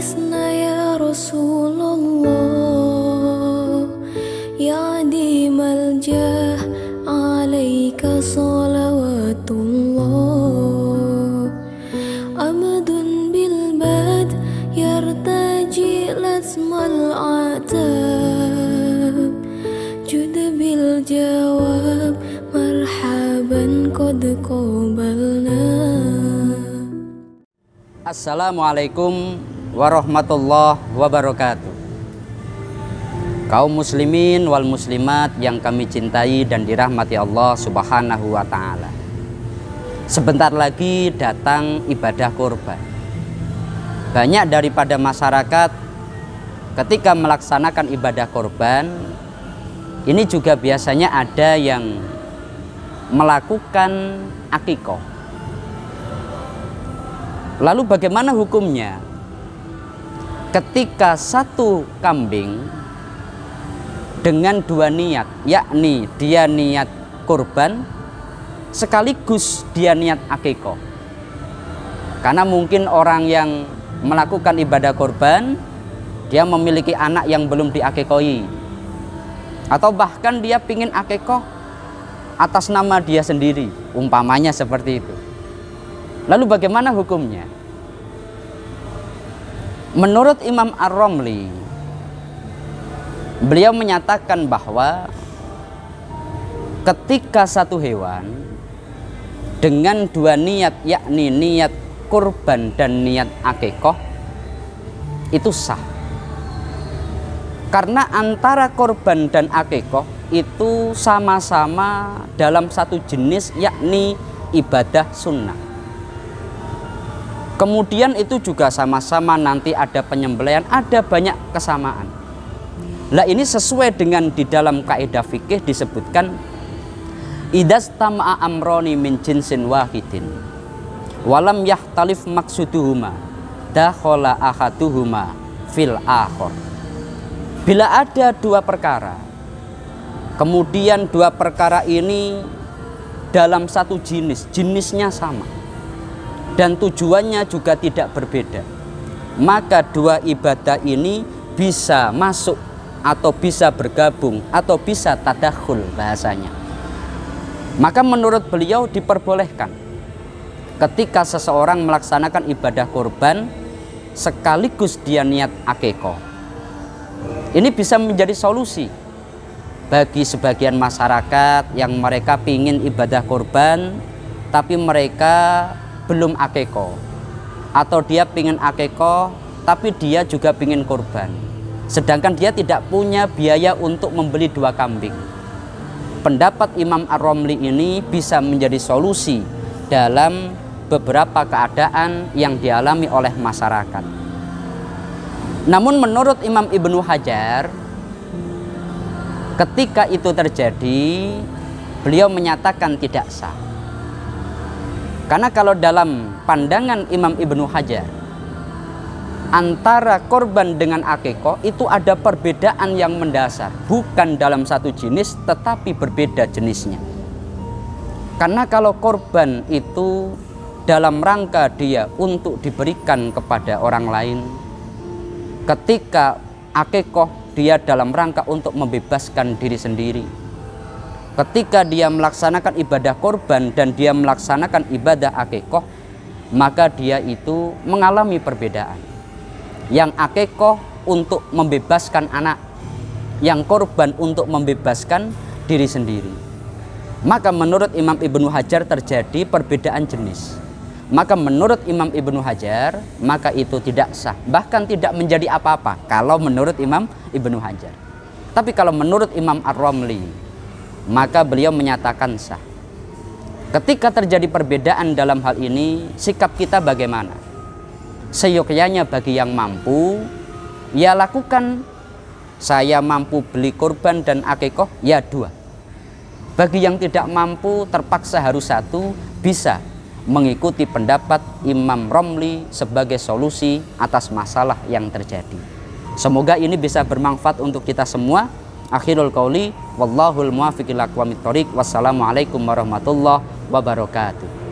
أنسنا يا رسول الله يا عديم الجاه عليك صلوات الله أمد بالباد يرتجي لسم العتاب جد بالجواب مرحبا قد قبلنا. Assalamualaikum warahmatullahi wabarakatuh. Kaum muslimin wal muslimat yang kami cintai dan dirahmati Allah subhanahu wa ta'ala. Sebentar lagi datang ibadah kurban. Banyak daripada masyarakat ketika melaksanakan ibadah kurban ini juga biasanya ada yang melakukan akikah. Lalu bagaimana hukumnya ketika satu kambing dengan dua niat, yakni dia niat kurban sekaligus dia niat akikah? Karena mungkin orang yang melakukan ibadah kurban dia memiliki anak yang belum diakikahi, atau bahkan dia pingin akikah atas nama dia sendiri, umpamanya seperti itu. Lalu bagaimana hukumnya? Menurut Imam Ar-Romli, beliau menyatakan bahwa ketika satu hewan dengan dua niat, yakni niat kurban dan niat akikah, itu sah. Karena antara kurban dan akikah itu sama-sama dalam satu jenis, yakni ibadah sunnah. Kemudian itu juga sama-sama nanti ada penyembelihan, ada banyak kesamaan. Lah ini sesuai dengan di dalam kaidah fikih disebutkan idas tama'a amroni min jinsin wahidin walam yahtalif maksuduhuma dakhala ahaduhuma fil akhor. Bila ada dua perkara, kemudian dua perkara ini dalam satu jenis, jenisnya sama dan tujuannya juga tidak berbeda, maka dua ibadah ini bisa masuk atau bisa bergabung atau bisa tadakhul bahasanya. Maka menurut beliau diperbolehkan ketika seseorang melaksanakan ibadah kurban sekaligus dia niat akikah. Ini bisa menjadi solusi bagi sebagian masyarakat yang mereka pingin ibadah kurban tapi mereka belum akikah, atau dia pingin akikah tapi dia juga pingin kurban, sedangkan dia tidak punya biaya untuk membeli dua kambing. Pendapat Imam Ar-Romli ini bisa menjadi solusi dalam beberapa keadaan yang dialami oleh masyarakat. Namun menurut Imam Ibnu Hajar, ketika itu terjadi beliau menyatakan tidak sah. Karena kalau dalam pandangan Imam Ibnu Hajar, antara korban dengan akikah itu ada perbedaan yang mendasar, bukan dalam satu jenis tetapi berbeda jenisnya. Karena kalau korban itu dalam rangka dia untuk diberikan kepada orang lain, ketika akikah dia dalam rangka untuk membebaskan diri sendiri. Ketika dia melaksanakan ibadah korban dan dia melaksanakan ibadah akikah, maka dia itu mengalami perbedaan. Yang akikah untuk membebaskan anak, yang korban untuk membebaskan diri sendiri. Maka menurut Imam Ibnu Hajar terjadi perbedaan jenis. Maka menurut Imam Ibnu Hajar, maka itu tidak sah, bahkan tidak menjadi apa-apa kalau menurut Imam Ibnu Hajar. Tapi kalau menurut Imam Ar-Romli, maka beliau menyatakan sah. Ketika terjadi perbedaan dalam hal ini, sikap kita bagaimana? Seyogyanya bagi yang mampu, ya lakukan. Saya mampu beli kurban dan akikah, ya dua. Bagi yang tidak mampu, terpaksa harus satu, bisa mengikuti pendapat Imam Romli sebagai solusi atas masalah yang terjadi. Semoga ini bisa bermanfaat untuk kita semua. Akhirul qauli wallahul muwaffiq ila aqwamit thoriq. Wassalamualaikum warahmatullahi wabarakatuh.